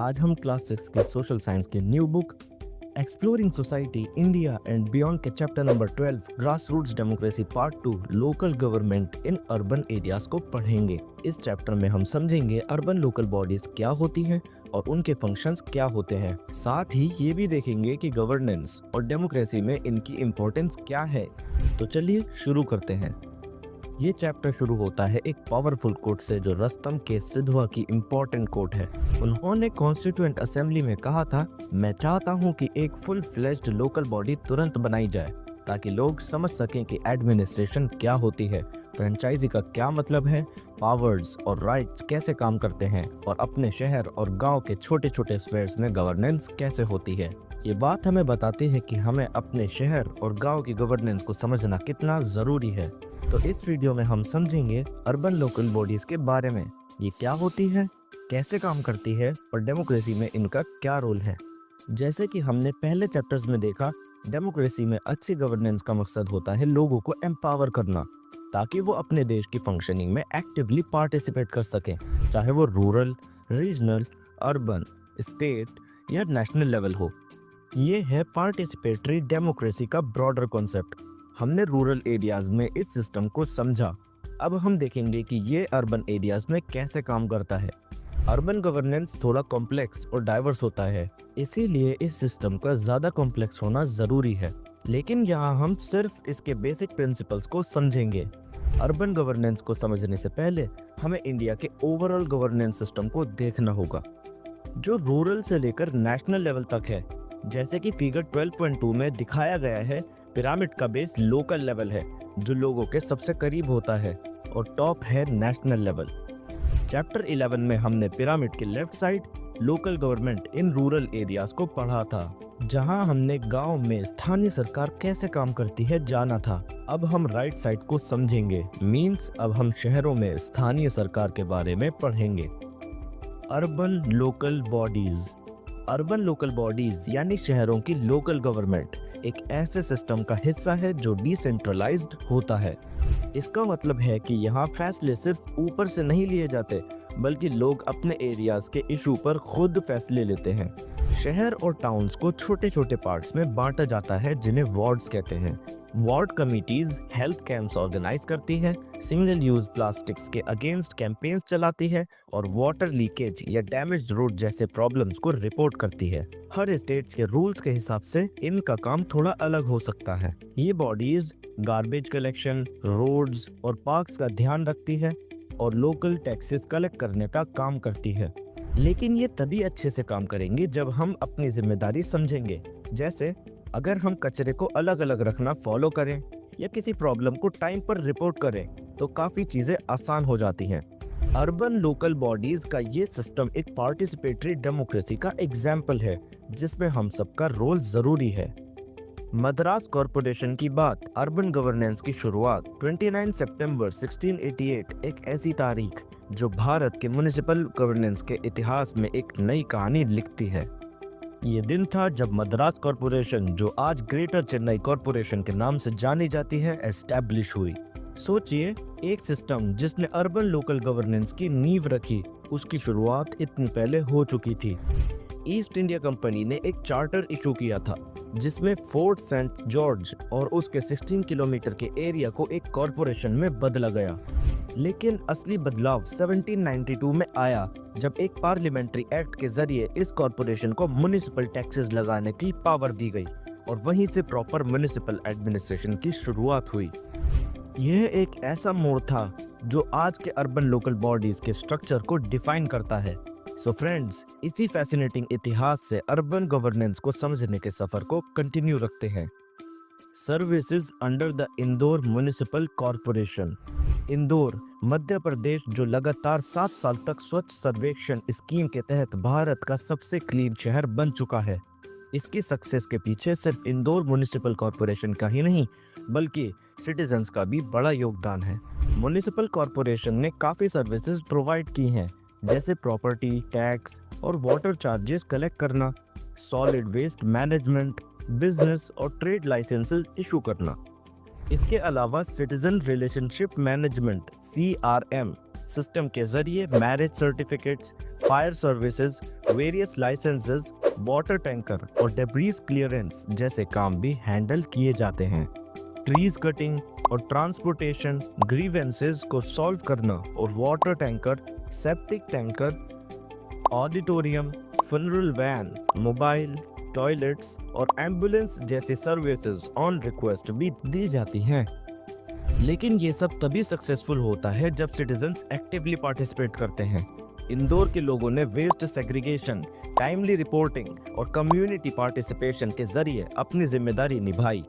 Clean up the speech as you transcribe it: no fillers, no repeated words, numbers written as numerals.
आज हम क्लास 6 के सोशल साइंस के new book exploring society India and beyond के chapter number 12 grass roots democracy part 2 local government in urban areas को पढ़ेंगे। इस चैप्टर में हम समझेंगे अर्बन लोकल बॉडीज क्या होती हैं और उनके फंक्शंस क्या होते हैं। साथ ही ये भी देखेंगे कि गवर्नेंस और डेमोक्रेसी में इनकी इम्पोर्टेंस क्या है। तो चलिए शुरू करते हैं। ये चैप्टर शुरू होता है एक पावरफुल कोट से जो रस्तम के सिद्धवा की इम्पोर्टेंट कोट है। उन्होंने कॉन्स्टिट्यूएंट असेंबली में कहा था, मैं चाहता हूं कि एक फुल फ्लेज्ड लोकल बॉडी तुरंत बनाई जाए ताकि लोग समझ सकें कि एडमिनिस्ट्रेशन क्या होती है, फ्रेंचाइजी का क्या मतलब है, पावर्स और राइट्स कैसे काम करते हैं और अपने शहर और गांव के छोटे छोटे स्फेयर्स में गवर्नेंस कैसे होती है। ये बात हमें बताती है कि हमें अपने शहर और गांव की गवर्नेंस को समझना कितना ज़रूरी है। तो इस वीडियो में हम समझेंगे अर्बन लोकल बॉडीज के बारे में, ये क्या होती है, कैसे काम करती है और डेमोक्रेसी में इनका क्या रोल है। जैसे कि हमने पहले चैप्टर्स में देखा, डेमोक्रेसी में अच्छी गवर्नेंस का मकसद होता है लोगों को एम्पावर करना ताकि वो अपने देश की फंक्शनिंग में एक्टिवली पार्टिसिपेट कर सकें, चाहे वो रूरल, रीजनल, अर्बन, स्टेट या नेशनल लेवल हो। ये है पार्टिसिपेटरी डेमोक्रेसी का ब्रॉडर कॉन्सेप्ट। हमने रूरल एरियाज में इस सिस्टम को समझा। अब हम देखेंगे कि ये अर्बन एरियाज में कैसे काम करता है। अर्बन गवर्नेंस थोड़ा कॉम्प्लेक्स और डाइवर्स होता है, इसीलिए इस सिस्टम का ज़्यादा कॉम्प्लेक्स होना ज़रूरी है, लेकिन यहाँ हम सिर्फ इसके बेसिक प्रिंसिपल्स को समझेंगे। अर्बन गवर्नेंस को समझने से पहले हमें इंडिया के ओवरऑल गवर्नेंस सिस्टम को देखना होगा, जो रूरल से लेकर नेशनल लेवल तक है। जैसे कि फिगर 12.2 में दिखाया गया है, पिरामिड का बेस लोकल लेवल है जो लोगों के सबसे करीब होता है और टॉप है नेशनल लेवल। चैप्टर 11 में हमने पिरामिड के left side local government in rural areas को पढ़ा था, जहां हमने गांव में स्थानीय सरकार कैसे काम करती है जाना था। अब हम राइट साइड को समझेंगे, मींस अब हम शहरों में स्थानीय सरकार के बारे में पढ़ेंगे। Urban local bodies. Urban local bodies यानी शहरों की लोकल गवर्नमेंट एक ऐसे सिस्टम का हिस्सा है जो डिसेंट्रलाइज्ड होता है। इसका मतलब है कि यहाँ फैसले सिर्फ ऊपर से नहीं लिए जाते, बल्कि लोग अपने एरियाज के इशू पर खुद फैसले लेते हैं। शहर और टाउन्स को छोटे छोटे पार्ट्स में बांटा जाता है जिन्हें वार्ड्स कहते हैं। Ward committees health camps organise करती है, सिंगल यूज प्लास्टिक्स के अगेंस्ट कैंपेन्स चलाती है और वाटर लीकेज या डैमेज्ड रोड जैसे प्रॉब्लम्स को रिपोर्ट करती है। हर स्टेट्स के रूल्स के हिसाब से इनका काम थोड़ा अलग हो सकता है। ये बॉडीज गार्बेज कलेक्शन, रोड्स और पार्क्स का ध्यान रखती है और लोकल टैक्सेस कलेक्ट करने का काम करती है। लेकिन ये तभी अच्छे से काम करेंगे जब हम अपनी जिम्मेदारी समझेंगे। जैसे अगर हम कचरे को अलग अलग रखना फॉलो करें या किसी प्रॉब्लम को टाइम पर रिपोर्ट करें तो काफ़ी चीज़ें आसान हो जाती हैं। अर्बन लोकल बॉडीज का ये सिस्टम एक पार्टिसिपेटरी डेमोक्रेसी का एग्जाम्पल है जिसमें हम सबका रोल ज़रूरी है। मद्रास कॉरपोरेशन की बात, अर्बन गवर्नेंस की शुरुआत 29 सितंबर 1688 एक ऐसी तारीख जो भारत के म्युनिसिपल गवर्नेंस के इतिहास में एक नई कहानी लिखती है। ये दिन था जब मद्रास कॉरपोरेशन, जो आज ग्रेटर चेन्नई कॉरपोरेशन के नाम से जानी जाती है, एस्टैब्लिश हुई। सोचिए, एक सिस्टम जिसने अर्बन लोकल गवर्नेंस की नींव रखी, उसकी शुरुआत इतनी पहले हो चुकी थी। ईस्ट इंडिया कंपनी ने एक चार्टर इशू किया था जिसमें फोर्ट सेंट जॉर्ज और उसके 16 किलोमीटर के एरिया को एक कॉरपोरेशन में बदला गया। लेकिन असली बदलाव 1792 में आया जब एक पार्लियामेंट्री एक्ट के जरिए इस कॉरपोरेशन को म्युनिसिपल टैक्सेस लगाने की पावर दी गई और वहीं से प्रॉपर म्युनिसिपल एडमिनिस्ट्रेशन की शुरुआत हुई। यह एक ऐसा मोड़ था जो आज के अर्बन लोकल बॉडीज के स्ट्रक्चर को डिफाइन करता है। सो फ्रेंड्स, इसी फैसिनेटिंग इतिहास से अर्बन गवर्नेंस को समझने के सफर को कंटिन्यू रखते हैं। Services under the Indore municipal corporation. Indore, Madhya Pradesh, जो लगातार 7 साल तक स्वच्छ सर्वेक्षण स्कीम के तहत भारत का सबसे क्लीन शहर बन चुका है। इसकी सक्सेस के पीछे सिर्फ इंदौर म्युनिसिपल कॉरपोरेशन का ही नहीं, बल्कि सिटीजन्स का भी बड़ा योगदान है। म्युनिसिपल कॉरपोरेशन ने काफ़ी सर्विसेज प्रोवाइड की हैं, जैसे प्रॉपर्टी टैक्स और वाटर चार्जेस कलेक्ट करना, सॉलिड वेस्ट मैनेजमेंट, बिजनेस और ट्रेड लाइसेंसेस इशू करना। इसके अलावा citizen relationship management (CRM) system के जरिए marriage certificates, fire services, various licences, water tanker और डेब्रीज क्लियरेंस जैसे काम भी हैंडल किए जाते हैं। ट्रीज कटिंग और ट्रांसपोर्टेशन ग्रीवेंसेस को सॉल्व करना और water tanker, septic tanker, auditorium, funeral van, mobile, toilets और एम्बुलेंस जैसी सर्विसेज ऑन रिक्वेस्ट भी दी जाती हैं। लेकिन ये सब तभी सक्सेसफुल होता है जब सिटीजन्स एक्टिवली पार्टिसिपेट करते हैं। इंदौर के लोगों ने वेस्ट सेग्रीगेशन, टाइमली रिपोर्टिंग और कम्युनिटी पार्टिसिपेशन के जरिए अपनी जिम्मेदारी निभाई।